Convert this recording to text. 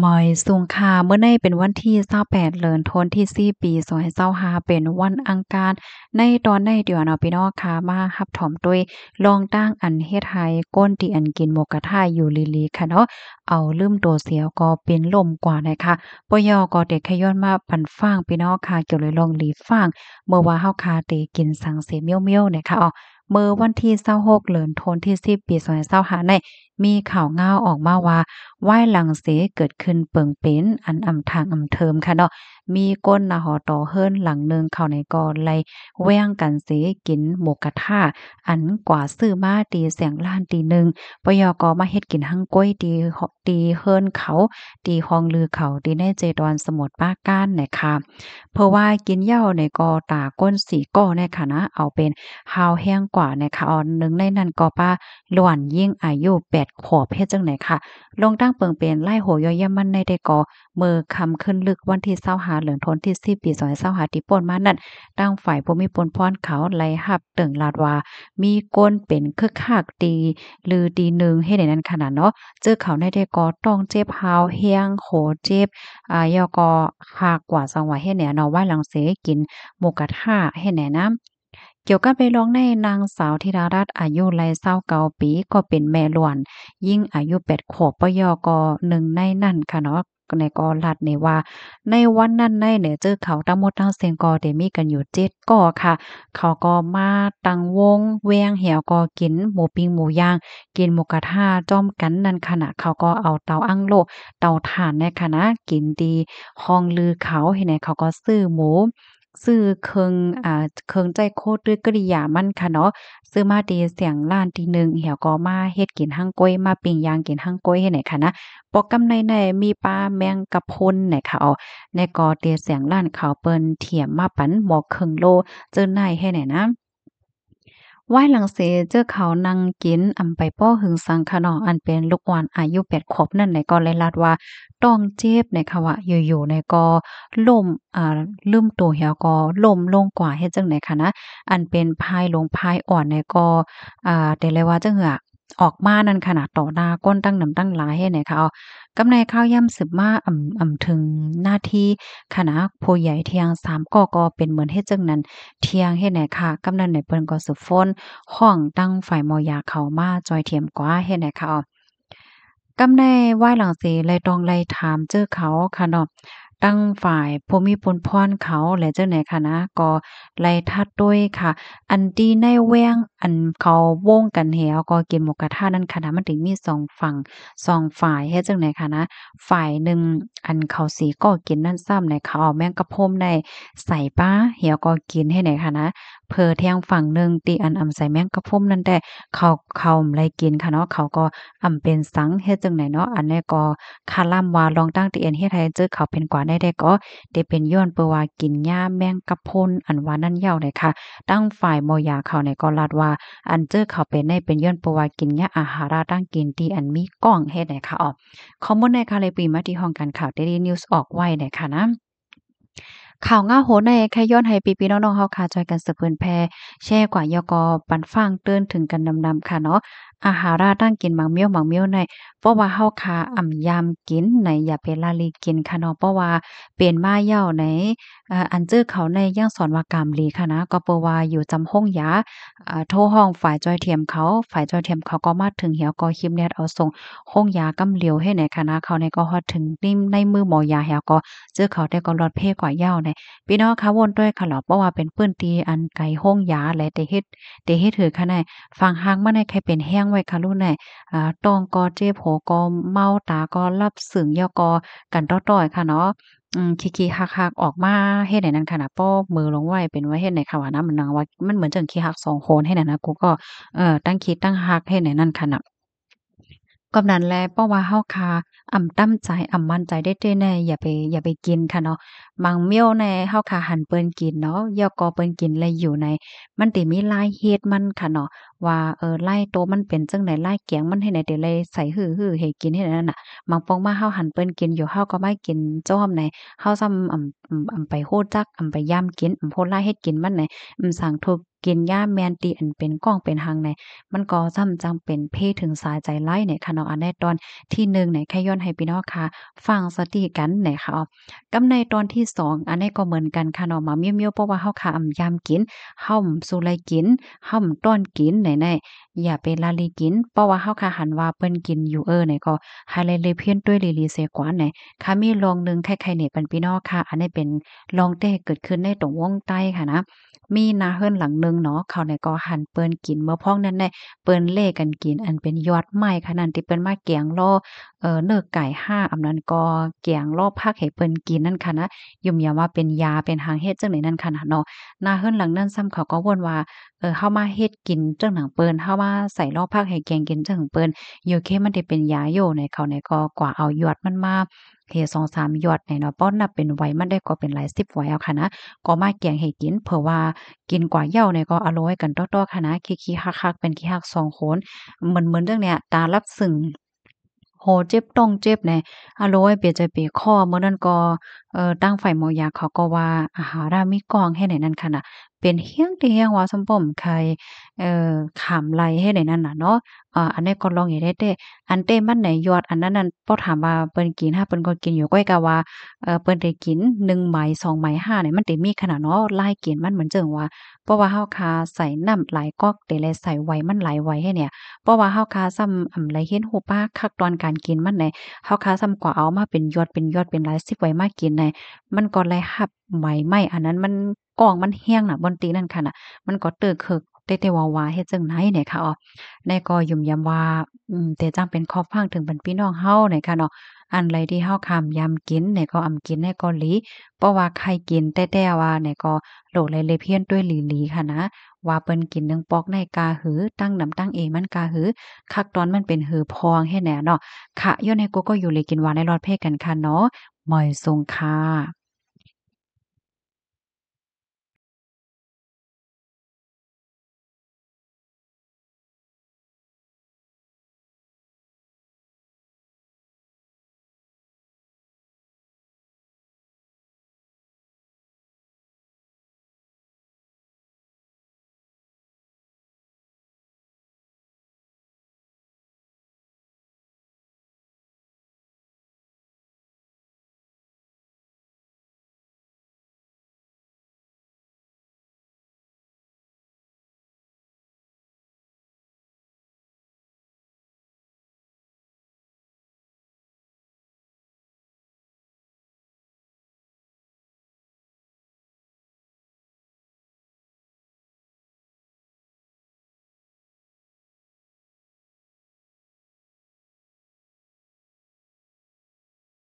หมอยสุงค่ะเมื่อในเป็นวันที่28เดือนธันวาคมที่4ปี2565เป็นวันอังคารในตอนในเดี๋ยวเนาะพี่น้องค่ะมารับถอมด้วยลองตั้งอันเฮ็ดให้ก้นที่อันกินหมูกระทะอยู่ลีๆค่ะเนาะเอาลืมตัวเสียก็เป็นลมกว่านะคะปยก็เด็กขย้อนมาปันฟ้างพี่น้องค่ะเกี่ยวเลยลองหลีฟ้างเมื่อว่าเฮาคาเตกินสังเสเมียวๆเนี่ยค่ะเมื่อวันที่26เดือนธันวาคมที่10ปี2025ในมีข่าวง่าวออกมาว่าว่ายหลังเสเกิดขึ้นเปิงเป็นอันอำทางอำเทิมค่ะเนาะมีก้นนะหอต่อเฮิรนหลังหนึ่งเข้าในกอไลแว่งกันเสกินหมูกระทะอันกว่าซื้อมาตีแสงล้านตีหนึ่งปยก็มาเฮ็ดกินหั่งก้วยตีเฮิรนเขาตีคองลือเขาตีในเจดอนสมุทรปราการน่ะค่ะเพราะว่ากินเหย้าในกอตาก้นสีก้อเนี่ยค่ะนะเอาเป็นฮาวแห้งกว่านะคะหนึ่งในนั้นก็ป้าหลวนยิ่งอายุ8ขวบเฮ็ดจังไหนค่ะลงตั้งเปิงเป็นไล่โหย่อยย่ำมันในได้ก่อมือคำขึ้นลึกวันที่25เหลืองธันวาคมที่10ปี2025ที่ป่นมานั่นตั้งฝ่ายผู้มีปนพรเขาไล่หับตึงลาดว่ามีก้นเป็นคึกคักดีหรือดีหนึ่งเฮ็ดให้นั้นขนาดเนาะเจอเขาในได้ก่อต้องเจ็บฮาวแฮงโหเจ็บยอก็หากกว่าจังหวะเฮ็ดแหน่เนาะว่าหลังเสกินหมูกระทะเฮ็ดแหน่นำ เกี่ยวกับไปร้องในนางสาวธิดารัตน์อายุไล่29ปีก็เป็นแม่ล้วนยิ่งอายุ8ขวบปยก็หนึ่งในนั้นค่ะเนาะในก็รัดนี่ว่าในวันนั้นในเนี่ยเจอเขาทั้งหมดทั้งเสียงก็ได้มีกันอยู่7ก่อค่ะเขาก็มาตั้งวงแว้งแหวก็กินหมูปิ้งหมูย่างกินหมูกระทะจ้อมกันนั่นขณะเขาก็เอาเตาอั้งโลเตาถ่านในคณะกินดีห้องลือเขาเห็นไหนเขาก็ซื้อหมูซื้อเครื่องเครื่องใจโคตรด้วยกริยามันค่ะเนาะซื้อมาตีเสียงล้านทีหนึ่งเหี่ยวก็มาเฮ็ดกินหั่งก้วยมาปิ้งย่างกินหั่งก้วยเฮ็ดไหนค่ะนะปอกกำในมีปลาแมงกะพรุนไหนค่ะในกอเตียเสียงล้านเขาเปิ้นเถียมมาปันหมอกครึ่งโลเจอในให้ไหนนะ ว่ายหลังเสเจอเขานั่งกินอำไปป้อหึงสังคะเนาะอันเป็นลูกอ่อนอายุ8ขวบนั่นในก็เลยลัดว่าต้องเจ็บในค่ะว่าอยู่ๆในก็ล้มลืมตัวเหี่ยวก็ล้มลงกว่าเฮ็ดจังได๋คะนะอันเป็นพายลงพายอ่อนในก็แต่เลยว่าจังหืออะออกมานั่นขนาดต่อหน้าก้นตั้งน้ำตั้งหลายเฮ็ดไหนคะกำในข้าวย่ำสืบมาถึงหน้าที่คณะผู้ใหญ่เที่ยง3ก็เป็นเหมือนเฮ็ดจังนั้น เที่ยงเฮ็ดไหนค่ะกำนันในเปิ้นก็สิฟ้นห้องตั้งฝ่ายมอยาเข้ามาจอยเทียมกว่าเฮ็ดไหนค่ะกำในว่าหลังสิไลต้องไล่ถามเจอเขาค่ะเนาะตั้งฝ่ายผู้มีพลพรเขาและจังไหนค่ะนะก็ไล่ทัดด้วยค่ะอันที่ในแว้งอันเขาวงกันแหวก็กินหมูกระทะนั้นค่ะนะมันถึงมี2ฝั่ง2ฝ่ายเฮ็ดจังได๋ค่ะนะฝ่ายหนึ่งอันเขาสิก็กินนั่นซ้ำในเขาเอาแมงกะพรุนได้ใส่ปลาเหี่ยวก็กินเฮ็ดไหนค่ะนะเผลอแทงฝั่งหนึ่งติอันใส่แมงกะพรุนนั่นแต่เขาไล่กินค่ะเนาะเขาก็เป็นสังเฮ็ดจั่งใดเนาะอันนี้ก็คาล่ำว่าลองตั้งที่เอ็นเฮ็ดให้เจอเขาเป็นกว่าได้ก็ได้เป็นย้อนเปนว่ากินหญ้าแมงกะพรุนอันว่านั้นเหย้าได้ค่ะตั้งฝ่ายมอยาเขาเนี่ยก็ลาดว่าอันเจอเขาเป็นได้เป็นย้อนเปนว่ากินหญ้าอาหาระตั้งกินที่อันมีกล้องเฮ็ดให้ค่ะข้อมูลในค่ะเลยปีมาที่ห้องการข่าว Daily News ออกไว้เนี่ยค่ะนะ ข่าวง่าโหนในแค่ย้อนให้พี่ๆน้องๆเฮาค่ะช่วยกันสืบเผยแพร่แชร์กว่ายกปันฟังเตือนถึงกันดำๆค่ะเนาะอาหาราตั้งกินหมักเมี้ยวหมักเมี้ยวในเพราะว่าเฮาค่ะยามกินในอย่าไปละเลยกินค่ะเนาะเพราะว่าเป็นมาเหย้าในอันจื้อเขาในย่างสอนว่ากามหลีค่ะนะก็เพราะว่าอยู่จำห้องยาโทรห้องฝ่ายจอยเทียมเขาฝ่ายจอยเทียมเขาก็มาถึงเหี่ยวก็คิมแนตเอาส่งห้องยากำเหลียวให้ไหนค่ะนะเขาเนี่ยก็ฮอดถึงนิ่มในมือหมอยาเหี่ยวก็เจอเขาได้ก็รอดเพ่กว่าเหย้าใน พี่น้องคะวนด้วยค่ะเหรอเพราะว่าเป็นปื้นตีอันไกลห้องยาและแต่เฮ็ดถือค่ะในฟังหางมาในใครเป็นแห้งไว้ค่ะลูกในตองก็เจ็บหัวก็เมาตาก็รับสึงยอก็กันต้อยๆค่ะเนาะขี้ๆคักๆออกมาเฮ็ดให้นั่นค่ะน่ะป้อมือลงไว้เป็นว่าเฮ็ดไหนค่ะว่านะมันนังว่ามันเหมือนจังขี้คักสองโหนเฮ็ดนั่นนะกูก็ตั้งคิดตั้งฮักเฮ็ดให้นั่นค่ะน่ะ ก็นั้นแหละเพราะว่าเฮาค่ะตั้งใจมั่นใจได้เด้แน่อย่าไปกินค่ะเนาะบางมื้อแน่เฮาค่ะหันเปิ้นกินเนาะย่อก็เปิ้นกินแล้วอยู่ในมันติมีรายเหตุมันค่ะเนาะว่ารายตัวมันเป็นจังไดรายแกงมันเฮ็ดให้ได้เลยใส่หือๆให้กินเฮ็ดอันนั้นน่ะบางปองมาเฮาหันเปิ้นกินอยู่เฮาก็มากินจ้อมในเฮาซ้ำไปฮู้จักไปย่ำกินโพดลายเฮ็ดกินมันไหนสั่งทุก กินยาแม่นติอันเป็นก้องเป็นหังในมันก็ซ้ำจังเป็นเพศถึงสายใจไล่เนี่ยค่ะเนาะอันในตอนที่1เนี่ยแค่ย้อนให้พี่น้องค่ะฟังสติกันเนี่ยค่ะกับในตอนที่2อันนี้ก็เหมือนกันค่ะเนาะมาเมียวๆเพราะว่าเฮาค่ะยามกินเฮาสุไลกินเฮาต้อนกินไหนๆอย่าไปละลีกินเพราะว่าเฮาค่ะหันว่าเปิ้นกินอยู่เนี่ยก็หาเลยเพี้ยนด้วยลีๆเสียกว่าไหนค่ะมีลองหนึ่งใครๆเนี่ยเป็นพี่น้องค่ะอันนี้เป็นลองแต่เกิดขึ้นในตรงวงใต้ค่ะนะมีนาเฮือนหลังหนึ่งเนาะเขาเนี่ยก็หันเปิ้นกินเมื่อพ้องนั้นได้เปิ้นเล่กันกินอันเป็นยอดไม้ค่ะนั่นที่เปิ้นมาแกงล่อเนื้อไก่5อำนั้นก็แกงล่อผักให้เปิ้นกินนั่นค่ะนะยุ่มยามว่าเป็นยาเป็นหางเฮ็ดจังได๋นั่นค่ะนะเนาะนาเฮือนหลังนั้นซ้ำเขาก็วนว่าเฮามาเฮ็ดกินจังหนังเปิ้นเฮามาใส่ล่อผักให้แกงกินจังเปิ้นอยู่เคมันได้เป็นยาโยในเขาเนี่ยก็กว่าเอายอดมันมาเท2-3หยอดเนี่ยเนาะป้อนนับเป็นไหวมันได้ก็เป็นหลาย10ไหวเอาค่ะนะก็มาแกงให้กินเผื่อว่ากินกว่าเหย้าเนี่ยก็อร่อยกันต่อๆค่ะนะคิๆคักๆเป็นขี้คักสองคนเหมือนเรื่องเนี้ยตารับสึงโอ้เจ็บต้องเจ็บแหน่อะโลยเปียใจเปียคอมื้อนั้นก็ตั้งไฟหม้อยักษ์เขาก็ว่าอาหารามีกองให้ไหนนั่นค่ะน่ะเป็นเฮี้ยงติเฮี้ยงว่าซัมป้อมไข่ขามไหลให้ไหนนั่นน่ะเนาะอันนี้ก็ลองอยู่ได้เด้อันเต้มันไหนยอดอันนั้นนั่นพอถามว่าเปิ้นกินถ้าเปิ้นก็กินอยู่ก้อยกะว่าเปิ้นได้กิน1ไหม2ไหม5เนี่ยมันได้มีขนาดเนาะลายกินมันเหมือนจั่งว่าเพราะว่าเฮาคาใส่น้ำหลายก๊อกแต่ละใส่ไว้มันหลายไว้ให้เนี่ยเพราะว่าเฮาคาซ้ำไรเห็นหูปาคักตอนการกินมันแหน่เฮาคาซ้ำกว่าเอามาเป็นยอดเป็นยอดเป็นหลายสิบไว้มากินแหน่มันก็เลยหับไหม้อันนั้นมันกองมันแห้งน่ะบนตินั่นค่ะน่ะมันก็เตอเคิกแต่ว่าเฮ็ดจั่งไหนเนี่ยค่ะในก็ยุ่มยำว่าแต่จังเป็นขอฟังถึงบรรพี่น้องเฮาเนี่ยค่ะเนาะอันใดที่เฮาคำยำกินเนี่ยก็กินในเกาหลีเพราะว่าใครกินแต่ว่าเนี่ยก็โลกเลยเลยเพี้ยนด้วยหลีๆค่ะนะว่าเปิ้นกินหนึ่งปอกในกาหือตั้งนำตั้งเอมันกาหือคักตอนมันเป็นหือพองให้แหน่เนาะค่ะย้อนให้กูก็อยู่เลยกินหวานในรอดเพกันค่ะเนาะหมอยทรงค่ะ